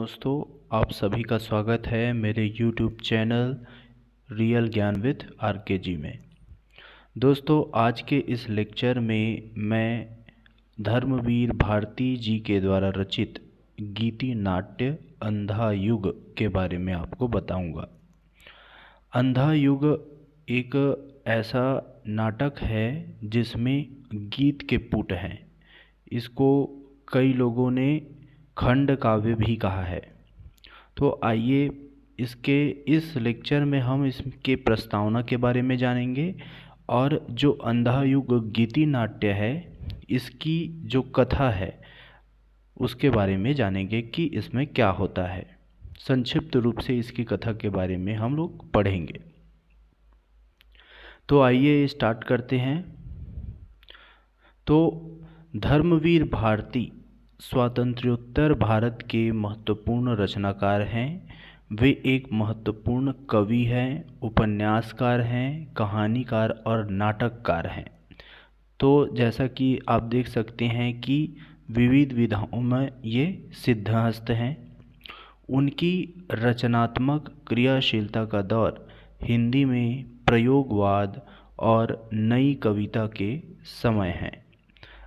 दोस्तों, आप सभी का स्वागत है मेरे YouTube चैनल रियल ज्ञान विद RKG में। दोस्तों, आज के इस लेक्चर में मैं धर्मवीर भारती जी के द्वारा रचित गीति नाट्य अंधा युग के बारे में आपको बताऊंगा। अंधा युग एक ऐसा नाटक है जिसमें गीत के पुट हैं। इसको कई लोगों ने खंड काव्य भी कहा है। तो आइए इस लेक्चर में हम इसके प्रस्तावना के बारे में जानेंगे और जो अंधा युग गीति नाट्य है इसकी जो कथा है उसके बारे में जानेंगे कि इसमें क्या होता है। संक्षिप्त रूप से इसकी कथा के बारे में हम लोग पढ़ेंगे। तो आइए स्टार्ट करते हैं। तो धर्मवीर भारती स्वातंत्र्योत्तर भारत के महत्वपूर्ण रचनाकार हैं। वे एक महत्वपूर्ण कवि हैं, उपन्यासकार हैं, कहानीकार और नाटककार हैं। तो जैसा कि आप देख सकते हैं कि विविध विधाओं में ये सिद्धहस्त हैं। उनकी रचनात्मक क्रियाशीलता का दौर हिंदी में प्रयोगवाद और नई कविता के समय है।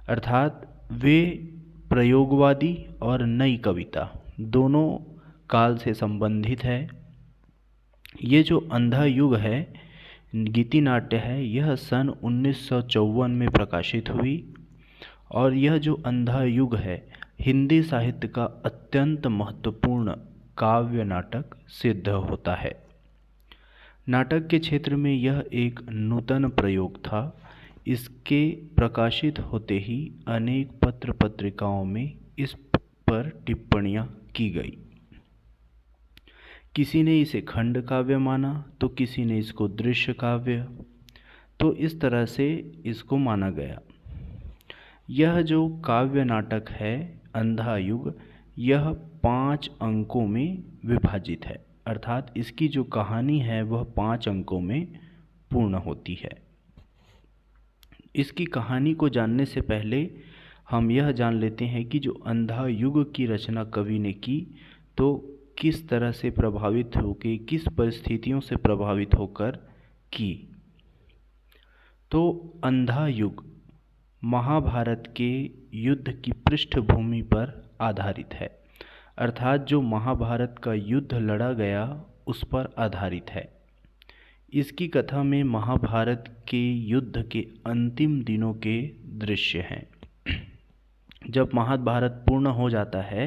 अर्थात वे प्रयोगवादी और नई कविता दोनों काल से संबंधित है। ये जो अंधा युग है गीति नाट्य है, यह सन 1954 में प्रकाशित हुई और यह जो अंधा युग है हिंदी साहित्य का अत्यंत महत्वपूर्ण काव्य नाटक सिद्ध होता है। नाटक के क्षेत्र में यह एक नूतन प्रयोग था। इसके प्रकाशित होते ही अनेक पत्र पत्रिकाओं में इस पर टिप्पणियां की गई। किसी ने इसे खंड काव्य माना तो किसी ने इसको दृश्य काव्य, तो इस तरह से इसको माना गया। यह जो काव्य नाटक है अंधा युग, यह 5 अंकों में विभाजित है। अर्थात इसकी जो कहानी है वह 5 अंकों में पूर्ण होती है। इसकी कहानी को जानने से पहले हम यह जान लेते हैं कि जो अंधा युग की रचना कवि ने की तो किस तरह से प्रभावित होकर, किस परिस्थितियों से प्रभावित होकर की। तो अंधा युग महाभारत के युद्ध की पृष्ठभूमि पर आधारित है। अर्थात जो महाभारत का युद्ध लड़ा गया उस पर आधारित है। इसकी कथा में महाभारत के युद्ध के अंतिम दिनों के दृश्य हैं। जब महाभारत पूर्ण हो जाता है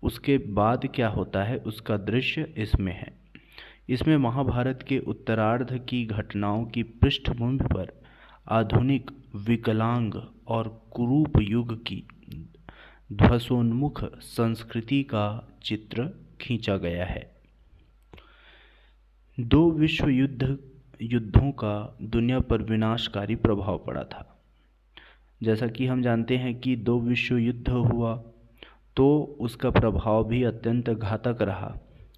उसके बाद क्या होता है उसका दृश्य इसमें है। इसमें महाभारत के उत्तरार्ध की घटनाओं की पृष्ठभूमि पर आधुनिक विकलांग और कुरूप युग की ध्वंसोन्मुख संस्कृति का चित्र खींचा गया है। 2 विश्व युद्धों का दुनिया पर विनाशकारी प्रभाव पड़ा था। जैसा कि हम जानते हैं कि 2 विश्व युद्ध हुआ तो उसका प्रभाव भी अत्यंत घातक रहा।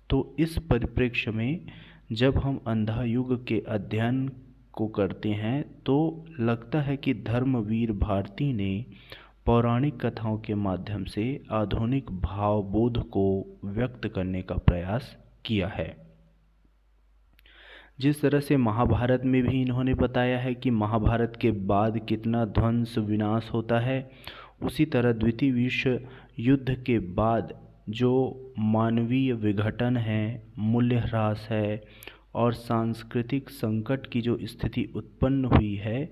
तो इस परिप्रेक्ष्य में जब हम अंधा युग के अध्ययन को करते हैं तो लगता है कि धर्मवीर भारती ने पौराणिक कथाओं के माध्यम से आधुनिक भावबोध को व्यक्त करने का प्रयास किया है। जिस तरह से महाभारत में भी इन्होंने बताया है कि महाभारत के बाद कितना ध्वंस विनाश होता है, उसी तरह द्वितीय विश्व युद्ध के बाद जो मानवीय विघटन है, मूल्य ह्रास है और सांस्कृतिक संकट की जो स्थिति उत्पन्न हुई है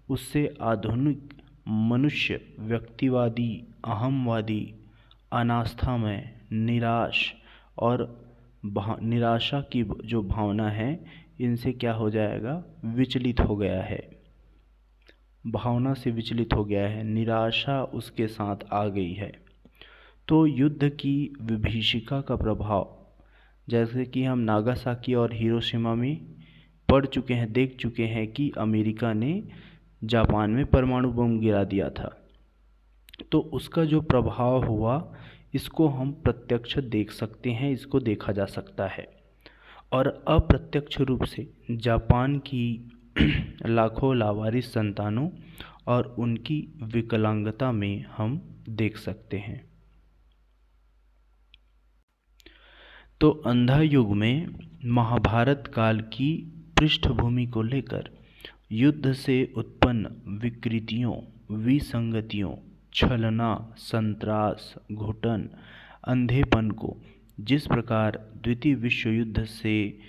उससे आधुनिक मनुष्य व्यक्तिवादी, अहमवादी, अनास्था में निराश और निराशा की जो भावना है इनसे क्या हो जाएगा, विचलित हो गया है। भावना से विचलित हो गया है, निराशा उसके साथ आ गई है। तो युद्ध की विभीषिका का प्रभाव जैसे कि हम नागासाकी और हिरोशिमा में पढ़ चुके हैं, देख चुके हैं कि अमेरिका ने जापान में परमाणु बम गिरा दिया था। तो उसका जो प्रभाव हुआ इसको हम प्रत्यक्ष देख सकते हैं, इसको देखा जा सकता है। और अप्रत्यक्ष रूप से जापान की लाखों लावारिस संतानों और उनकी विकलांगता में हम देख सकते हैं। तो अंधा युग में महाभारत काल की पृष्ठभूमि को लेकर युद्ध से उत्पन्न विकृतियों, विसंगतियों, छलना, संत्रास, घुटन, अंधेपन को जिस प्रकार द्वितीय विश्व युद्ध से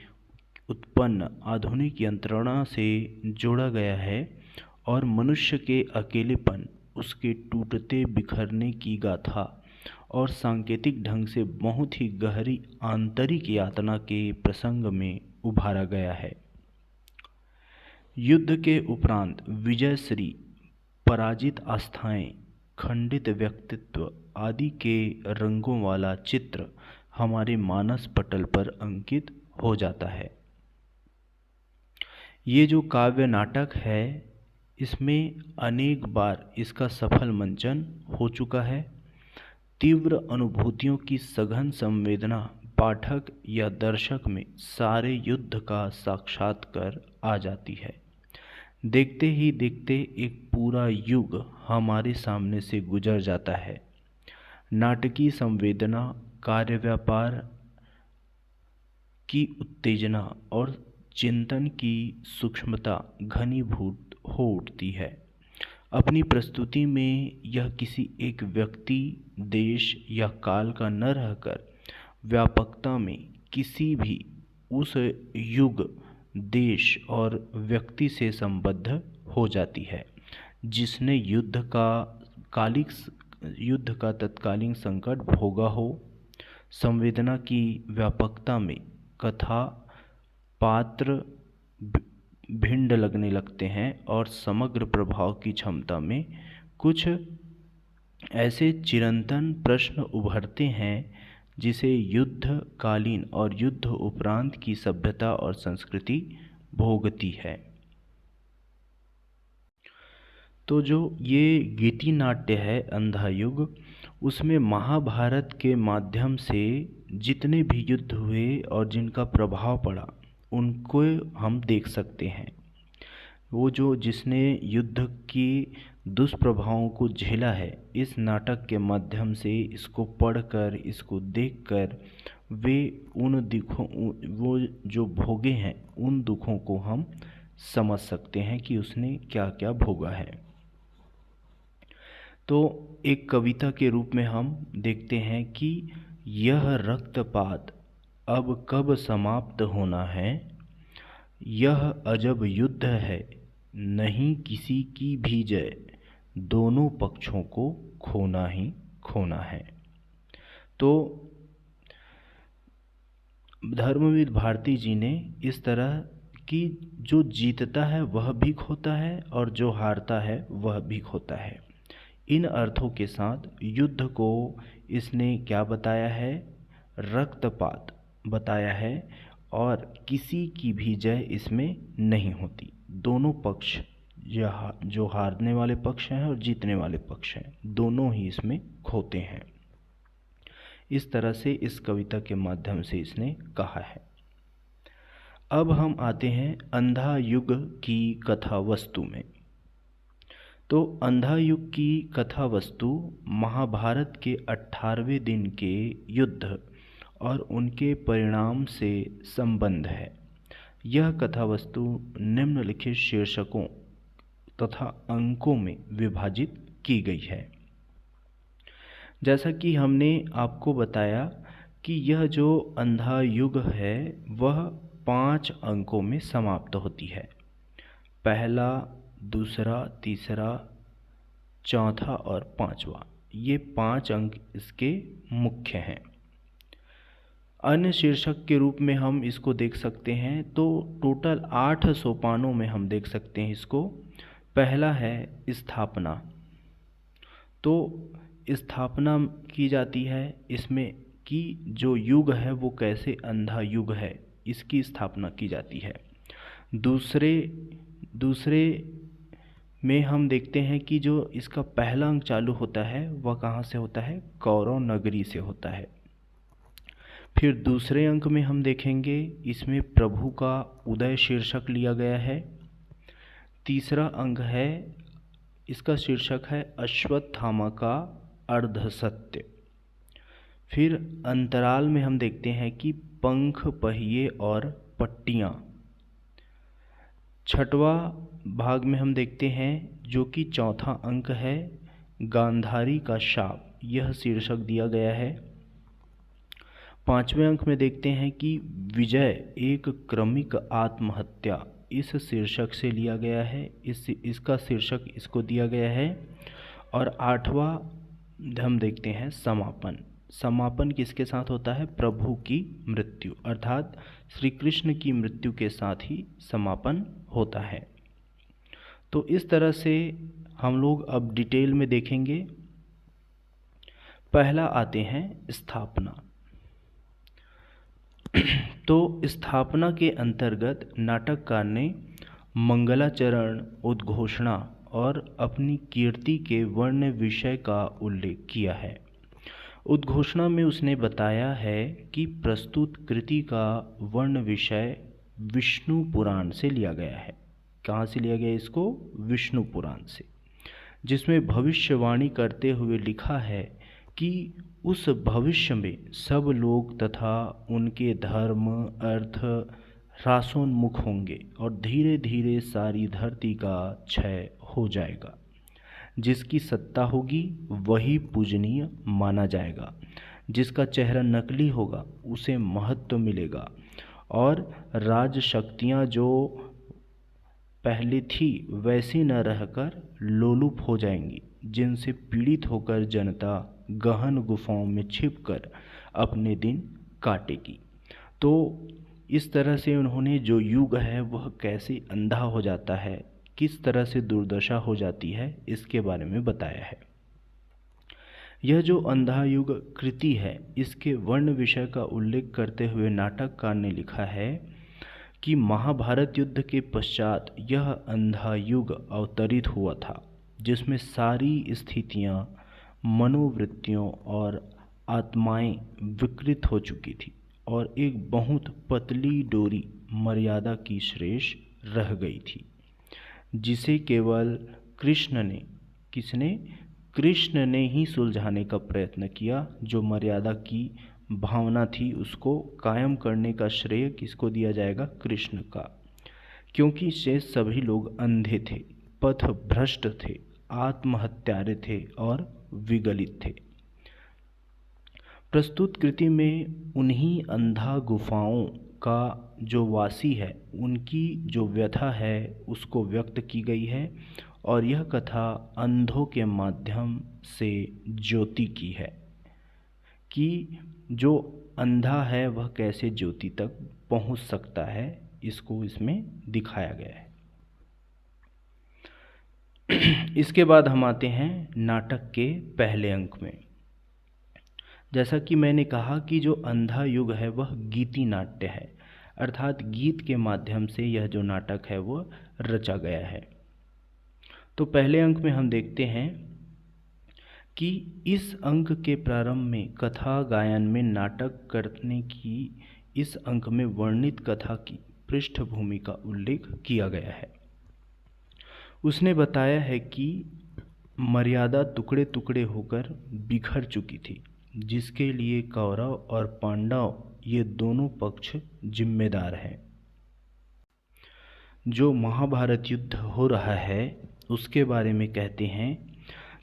उत्पन्न आधुनिक यंत्रणा से जोड़ा गया है और मनुष्य के अकेलेपन, उसके टूटते बिखरने की गाथा और सांकेतिक ढंग से बहुत ही गहरी आंतरिक यातना के प्रसंग में उभारा गया है। युद्ध के उपरांत विजयश्री, पराजित आस्थाएं, खंडित व्यक्तित्व आदि के रंगों वाला चित्र हमारे मानस पटल पर अंकित हो जाता है। ये जो काव्य नाटक है, इसमें अनेक बार इसका सफल मंचन हो चुका है। तीव्र अनुभूतियों की सघन संवेदना पाठक या दर्शक में सारे युद्ध का साक्षात्कार आ जाती है। देखते ही देखते एक पूरा युग हमारे सामने से गुजर जाता है। नाटकीय संवेदना, कार्य व्यापार की उत्तेजना और चिंतन की सूक्ष्मता घनीभूत हो उठती है। अपनी प्रस्तुति में यह किसी एक व्यक्ति, देश या काल का न रहकर व्यापकता में किसी भी उस युग, देश और व्यक्ति से संबद्ध हो जाती है जिसने युद्ध का तत्कालीन संकट भोगा हो। संवेदना की व्यापकता में कथा पात्र भिंड लगने लगते हैं और समग्र प्रभाव की क्षमता में कुछ ऐसे चिरंतन प्रश्न उभरते हैं जिसे युद्धकालीन और युद्ध उपरांत की सभ्यता और संस्कृति भोगती है। तो जो ये गीति नाट्य है अंधा युग, उसमें महाभारत के माध्यम से जितने भी युद्ध हुए और जिनका प्रभाव पड़ा उनको हम देख सकते हैं। वो जिसने युद्ध की दुष्प्रभावों को झेला है, इस नाटक के माध्यम से इसको पढ़कर, इसको देखकर वे वो जो भोगे हैं उन दुखों को हम समझ सकते हैं कि उसने क्या क्या भोगा है। तो एक कविता के रूप में हम देखते हैं कि यह रक्तपात अब कब समाप्त होना है, यह अजब युद्ध है, नहीं किसी की भी जय, दोनों पक्षों को खोना ही खोना है। तो धर्मवीर भारती जी ने इस तरह कि जो जीतता है वह भी खोता है और जो हारता है वह भी खोता है, इन अर्थों के साथ युद्ध को इसने क्या बताया है, रक्तपात बताया है और किसी की भी जय इसमें नहीं होती। दोनों पक्ष, जो हारने वाले पक्ष हैं और जीतने वाले पक्ष हैं, दोनों ही इसमें खोते हैं। इस तरह से इस कविता के माध्यम से इसने कहा है। अब हम आते हैं अंधा युग की कथा वस्तु में। तो अंधा युग की कथा वस्तु महाभारत के 18वें दिन के युद्ध और उनके परिणाम से संबंध है। यह कथा वस्तु निम्नलिखित शीर्षकों तथा अंकों में विभाजित की गई है। जैसा कि हमने आपको बताया कि यह जो अंधा युग है वह 5 अंकों में समाप्त होती है। पहला, दूसरा, तीसरा, चौथा और 5वां, ये 5 अंक इसके मुख्य हैं। अन्य शीर्षक के रूप में हम इसको देख सकते हैं तो टोटल 8 सोपानों में हम देख सकते हैं इसको। पहला है स्थापना। तो स्थापना की जाती है इसमें कि जो युग है वो कैसे अंधा युग है, इसकी स्थापना की जाती है। दूसरे में हम देखते हैं कि जो इसका पहला अंक चालू होता है वह कहाँ से होता है, कौरव नगरी से होता है। फिर दूसरे अंक में हम देखेंगे इसमें प्रभु का उदय शीर्षक लिया गया है। तीसरा अंक है, इसका शीर्षक है अश्वत्थामा का अर्धसत्य। फिर अंतराल में हम देखते हैं कि पंख, पहिए और पट्टियाँ। छठवां भाग में हम देखते हैं जो कि चौथा अंक है, गांधारी का शाप, यह शीर्षक दिया गया है। पांचवें अंक में देखते हैं कि विजय एक क्रमिक आत्महत्या, इस शीर्षक से लिया गया है, इसका शीर्षक इसको दिया गया है। और आठवां हम देखते हैं समापन। समापन किसके साथ होता है? प्रभु की मृत्यु, अर्थात श्री कृष्ण की मृत्यु के साथ ही समापन होता है। तो इस तरह से हम लोग अब डिटेल में देखेंगे। पहला आते हैं स्थापना। तो स्थापना के अंतर्गत नाटककार ने मंगलाचरण, उद्घोषणा और अपनी कीर्ति के वर्ण विषय का उल्लेख किया है। उद्घोषणा में उसने बताया है कि प्रस्तुत कृति का वर्ण विषय विष्णु पुराण से लिया गया है। कहाँ से लिया गया इसको? विष्णु पुराण से, जिसमें भविष्यवाणी करते हुए लिखा है कि उस भविष्य में सब लोग तथा उनके धर्म अर्थ ह्रासोन्मुख होंगे और धीरे धीरे सारी धरती का क्षय हो जाएगा। जिसकी सत्ता होगी वही पूजनीय माना जाएगा, जिसका चेहरा नकली होगा उसे महत्व मिलेगा, और राज शक्तियाँ जो पहले थी वैसी न रहकर लोलुप हो जाएंगी, जिनसे पीड़ित होकर जनता गहन गुफाओं में छिपकर अपने दिन काटेगी। तो इस तरह से उन्होंने जो युग है वह कैसे अंधा हो जाता है, किस तरह से दुर्दशा हो जाती है, इसके बारे में बताया है। यह जो अंधा युग कृति है, इसके वर्ण विषय का उल्लेख करते हुए नाटककार ने लिखा है कि महाभारत युद्ध के पश्चात यह अंधा युग अवतरित हुआ था, जिसमें सारी स्थितियां, मनोवृत्तियों और आत्माएं विकृत हो चुकी थी और एक बहुत पतली डोरी मर्यादा की शेष रह गई थी, जिसे केवल कृष्ण ने ही सुलझाने का प्रयत्न किया। जो मर्यादा की भावना थी उसको कायम करने का श्रेय किसको दिया जाएगा? कृष्ण का, क्योंकि शेष सभी लोग अंधे थे, पथ भ्रष्ट थे, आत्महत्यारे थे और विगलित थे। प्रस्तुत कृति में उन्हीं अंधा गुफाओं का जो वासी है उनकी जो व्यथा है उसको व्यक्त की गई है, और यह कथा अंधों के माध्यम से ज्योति की है कि जो अंधा है वह कैसे ज्योति तक पहुंच सकता है, इसको इसमें दिखाया गया है। इसके बाद हम आते हैं नाटक के पहले अंक में। जैसा कि मैंने कहा कि जो अंधा युग है वह गीति नाट्य है, अर्थात गीत के माध्यम से यह जो नाटक है वह रचा गया है। तो पहले अंक में हम देखते हैं कि इस अंक के प्रारंभ में कथा गायन में नाटक करने की इस अंक में वर्णित कथा की पृष्ठभूमि का उल्लेख किया गया है। उसने बताया है कि मर्यादा टुकड़े टुकड़े होकर बिखर चुकी थी, जिसके लिए कौरव और पांडव ये दोनों पक्ष जिम्मेदार हैं। जो महाभारत युद्ध हो रहा है उसके बारे में कहते हैं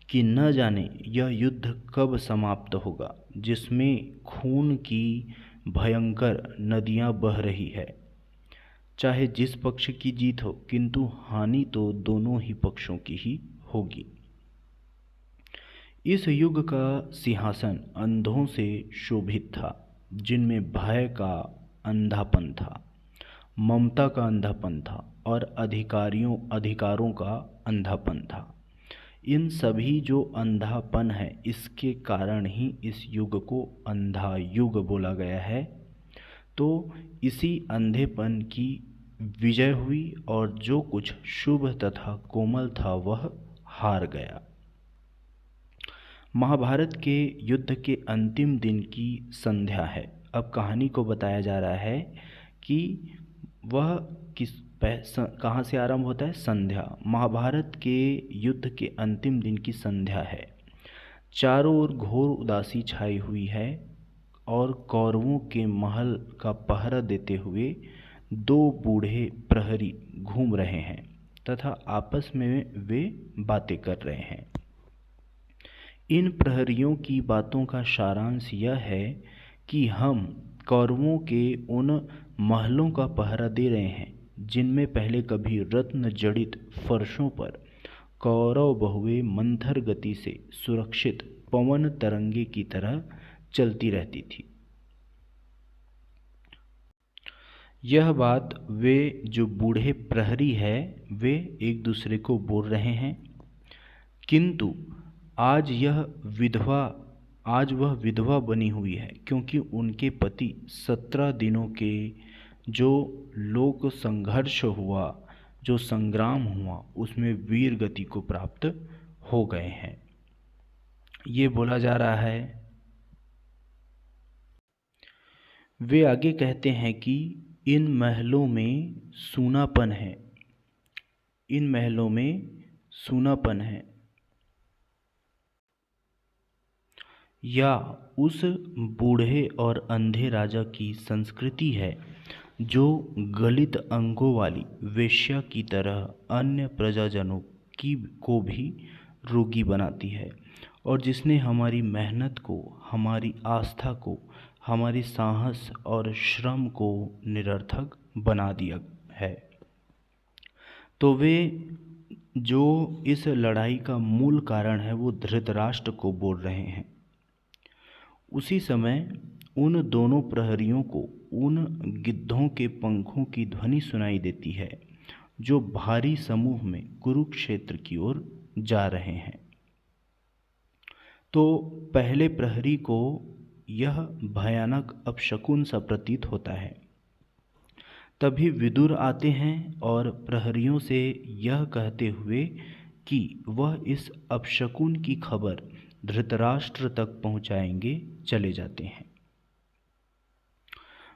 कि न जाने यह युद्ध कब समाप्त होगा, जिसमें खून की भयंकर नदियां बह रही है। चाहे जिस पक्ष की जीत हो, किंतु हानि तो दोनों ही पक्षों की ही होगी। इस युग का सिंहासन अंधों से शोभित था, जिनमें भय का अंधापन था, ममता का अंधापन था और अधिकारों का अंधापन था। इन सभी जो अंधापन है इसके कारण ही इस युग को अंधा युग बोला गया है। तो इसी अंधेपन की विजय हुई और जो कुछ शुभ तथा कोमल था वह हार गया। महाभारत के युद्ध के अंतिम दिन की संध्या है। अब कहानी को बताया जा रहा है कि वह कहाँ से आरंभ होता है? संध्या। महाभारत के युद्ध के अंतिम दिन की संध्या है। चारों ओर घोर उदासी छाई हुई है। और कौरवों के महल का पहरा देते हुए 2 बूढ़े प्रहरी घूम रहे हैं तथा आपस में वे बातें कर रहे हैं। इन प्रहरियों की बातों का सारांश यह है कि हम कौरवों के उन महलों का पहरा दे रहे हैं जिनमें पहले कभी रत्न जड़ित फर्शों पर कौरव बहुएं मंथर गति से सुरक्षित पवन तरंगे की तरह चलती रहती थी। यह बात वे जो बूढ़े प्रहरी है वे एक दूसरे को बोल रहे हैं, किंतु आज वह विधवा बनी हुई है क्योंकि उनके पति 17 दिनों के जो लोक संघर्ष हुआ, जो संग्राम हुआ, उसमें वीर गति को प्राप्त हो गए हैं। ये बोला जा रहा है। वे आगे कहते हैं कि इन महलों में सूनापन है, इन महलों में सूनापन है, या उस बूढ़े और अंधे राजा की संस्कृति है जो गलित अंगों वाली वेश्या की तरह अन्य प्रजाजनों को भी रोगी बनाती है और जिसने हमारी मेहनत को, हमारी आस्था को, हमारी साहस और श्रम को निरर्थक बना दिया है। तो वे जो इस लड़ाई का मूल कारण है वो धृतराष्ट्र को बोल रहे हैं। उसी समय उन दोनों प्रहरियों को उन गिद्धों के पंखों की ध्वनि सुनाई देती है जो भारी समूह में कुरुक्षेत्र की ओर जा रहे हैं। तो पहले प्रहरी को यह भयानक अपशकुन सा प्रतीत होता है। तभी विदुर आते हैं और प्रहरियों से यह कहते हुए कि वह इस अपशकुन की खबर धृतराष्ट्र तक पहुंचाएंगे चले जाते हैं।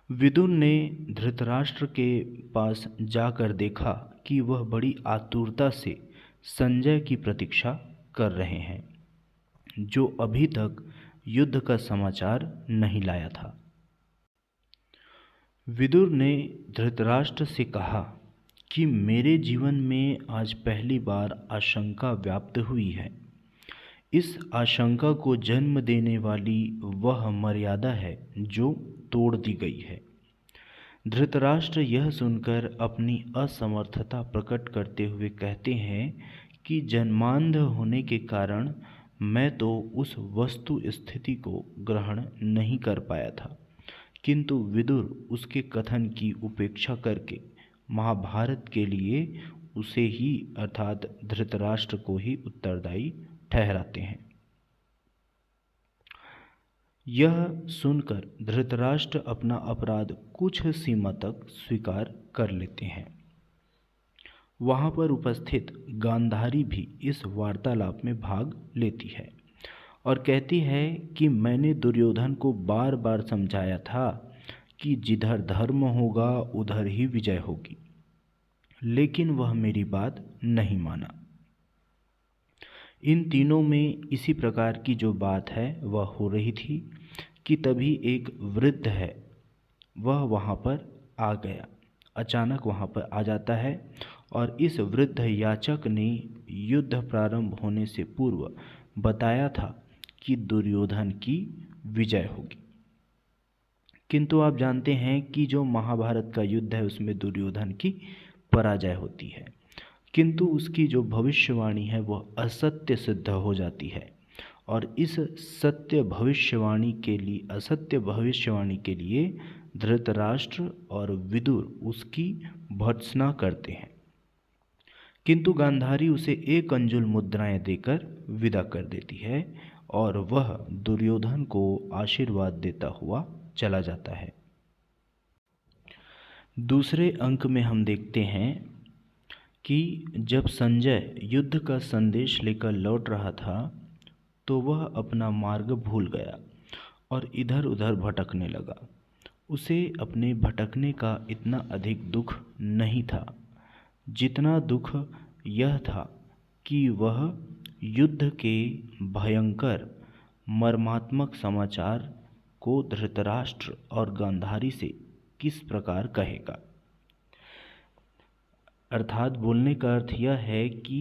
विदुर ने धृतराष्ट्र के पास जाकर देखा कि वह बड़ी आतुरता से संजय की प्रतीक्षा कर रहे हैं जो अभी तक युद्ध का समाचार नहीं लाया था। विदुर ने धृतराष्ट्र से कहा कि मेरे जीवन में आज पहली बार आशंका व्याप्त हुई है। इस आशंका को जन्म देने वाली वह मर्यादा है जो तोड़ दी गई है। धृतराष्ट्र यह सुनकर अपनी असमर्थता प्रकट करते हुए कहते हैं कि जन्मांध होने के कारण मैं तो उस वस्तु स्थिति को ग्रहण नहीं कर पाया था, किंतु विदुर उसके कथन की उपेक्षा करके महाभारत के लिए उसे ही अर्थात धृतराष्ट्र को ही उत्तरदायी ठहराते हैं। यह सुनकर धृतराष्ट्र अपना अपराध कुछ सीमा तक स्वीकार कर लेते हैं। वहाँ पर उपस्थित गांधारी भी इस वार्तालाप में भाग लेती है और कहती है कि मैंने दुर्योधन को बार बार समझाया था कि जिधर धर्म होगा उधर ही विजय होगी, लेकिन वह मेरी बात नहीं माना। इन तीनों में इसी प्रकार की जो बात है वह हो रही थी कि तभी एक वृद्ध है वह वहाँ पर आ गया, अचानक वहाँ पर आ जाता है और इस वृद्ध याचक ने युद्ध प्रारंभ होने से पूर्व बताया था कि दुर्योधन की विजय होगी। किंतु आप जानते हैं कि जो महाभारत का युद्ध है उसमें दुर्योधन की पराजय होती है, किंतु उसकी जो भविष्यवाणी है वह असत्य सिद्ध हो जाती है और इस असत्य भविष्यवाणी के लिए धृतराष्ट्र और विदुर उसकी भर्त्सना करते हैं, किंतु गांधारी उसे एक अंजुल मुद्राएं देकर विदा कर देती है और वह दुर्योधन को आशीर्वाद देता हुआ चला जाता है। दूसरे अंक में हम देखते हैं कि जब संजय युद्ध का संदेश लेकर लौट रहा था तो वह अपना मार्ग भूल गया और इधर उधर भटकने लगा। उसे अपने भटकने का इतना अधिक दुख नहीं था जितना दुख यह था कि वह युद्ध के भयंकर मर्मात्मक समाचार को धृतराष्ट्र और गांधारी से किस प्रकार कहेगा। अर्थात बोलने का अर्थ यह है कि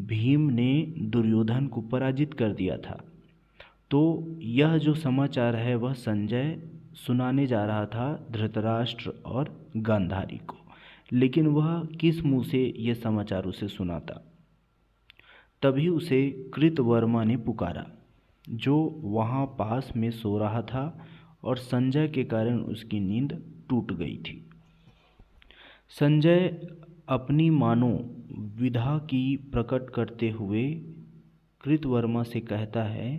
भीम ने दुर्योधन को पराजित कर दिया था। तो यह जो समाचार है वह संजय सुनाने जा रहा था धृतराष्ट्र और गांधारी को, लेकिन वह किस मुंह से यह समाचार उसे सुनाता। तभी उसे कृतवर्मा ने पुकारा, जो वहाँ पास में सो रहा था और संजय के कारण उसकी नींद टूट गई थी। संजय अपनी मानो विधा की प्रकट करते हुए कृतवर्मा से कहता है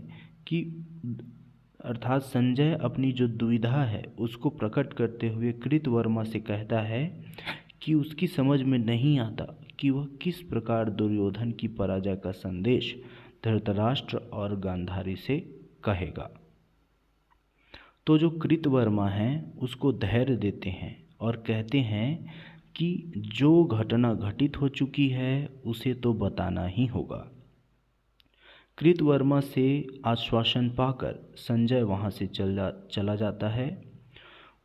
कि अर्थात संजय अपनी जो दुविधा है उसको प्रकट करते हुए कृतवर्मा से कहता है कि उसकी समझ में नहीं आता कि वह किस प्रकार दुर्योधन की पराजय का संदेश धृतराष्ट्र और गांधारी से कहेगा। तो जो कृतवर्मा हैं उसको धैर्य देते हैं और कहते हैं कि जो घटना घटित हो चुकी है उसे तो बताना ही होगा। कृतवर्मा से आश्वासन पाकर संजय वहाँ से चला जाता है।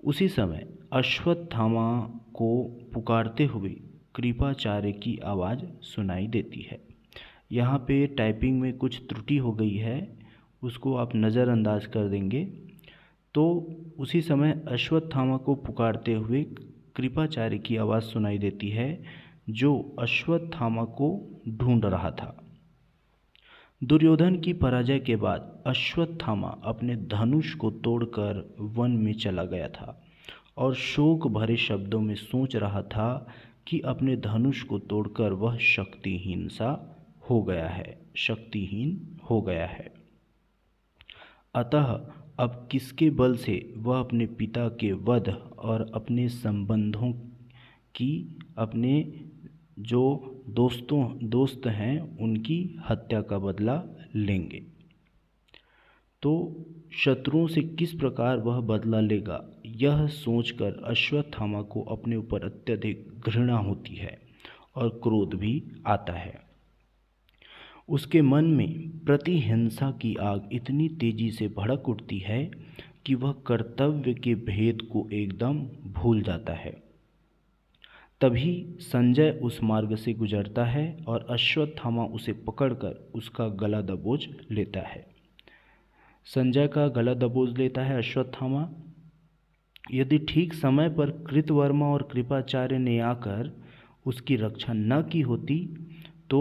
उसी समय अश्वत्थामा को पुकारते हुए कृपाचार्य की आवाज़ सुनाई देती है। यहाँ पे टाइपिंग में कुछ त्रुटि हो गई है, उसको आप नज़रअंदाज कर देंगे। तो उसी समय अश्वत्थामा को पुकारते हुए कृपाचार्य की आवाज़ सुनाई देती है, जो अश्वत्थामा को ढूंढ रहा था। दुर्योधन की पराजय के बाद अश्वत्थामा अपने धनुष को तोड़कर वन में चला गया था और शोक भरे शब्दों में सोच रहा था कि अपने धनुष को तोड़कर वह शक्तिहीन हो गया है। अतः अब किसके बल से वह अपने पिता के वध और अपने संबंधों की, अपने जो दोस्त हैं उनकी हत्या का बदला लेंगे। तो शत्रुओं से किस प्रकार वह बदला लेगा, यह सोचकर अश्वत्थामा को अपने ऊपर अत्यधिक घृणा होती है और क्रोध भी आता है। उसके मन में प्रतिहिंसा की आग इतनी तेजी से भड़क उठती है कि वह कर्तव्य के भेद को एकदम भूल जाता है। तभी संजय उस मार्ग से गुजरता है और अश्वत्थामा उसे पकड़कर उसका गला दबोच लेता है। संजय का गला दबोच लेता है अश्वत्थामा। यदि ठीक समय पर कृतवर्मा और कृपाचार्य ने आकर उसकी रक्षा न की होती तो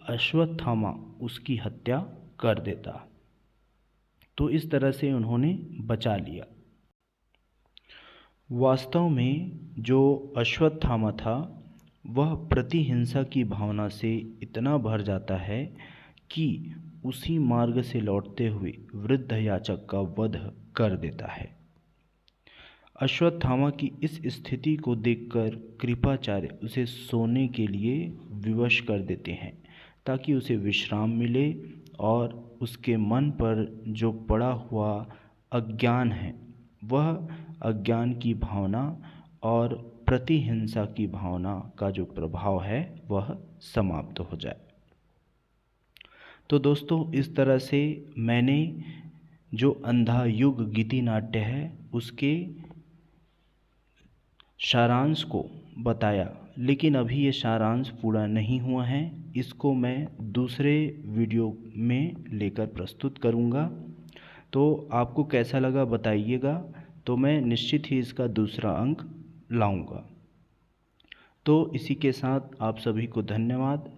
अश्वत्थामा उसकी हत्या कर देता। तो इस तरह से उन्होंने बचा लिया। वास्तव में जो अश्वत्थामा था वह प्रतिहिंसा की भावना से इतना भर जाता है कि उसी मार्ग से लौटते हुए वृद्ध याचक का वध कर देता है। अश्वत्थामा की इस स्थिति को देखकर कृपाचार्य उसे सोने के लिए विवश कर देते हैं ताकि उसे विश्राम मिले और उसके मन पर जो पड़ा हुआ अज्ञान है वह अज्ञान की भावना और प्रतिहिंसा की भावना का जो प्रभाव है वह समाप्त हो जाए। तो दोस्तों इस तरह से मैंने जो अंधा युग गीति नाट्य है उसके सारांश को बताया, लेकिन अभी ये सारांश पूरा नहीं हुआ है। इसको मैं दूसरे वीडियो में लेकर प्रस्तुत करूँगा। तो आपको कैसा लगा बताइएगा, तो मैं निश्चित ही इसका दूसरा अंक लाऊंगा। तो इसी के साथ आप सभी को धन्यवाद।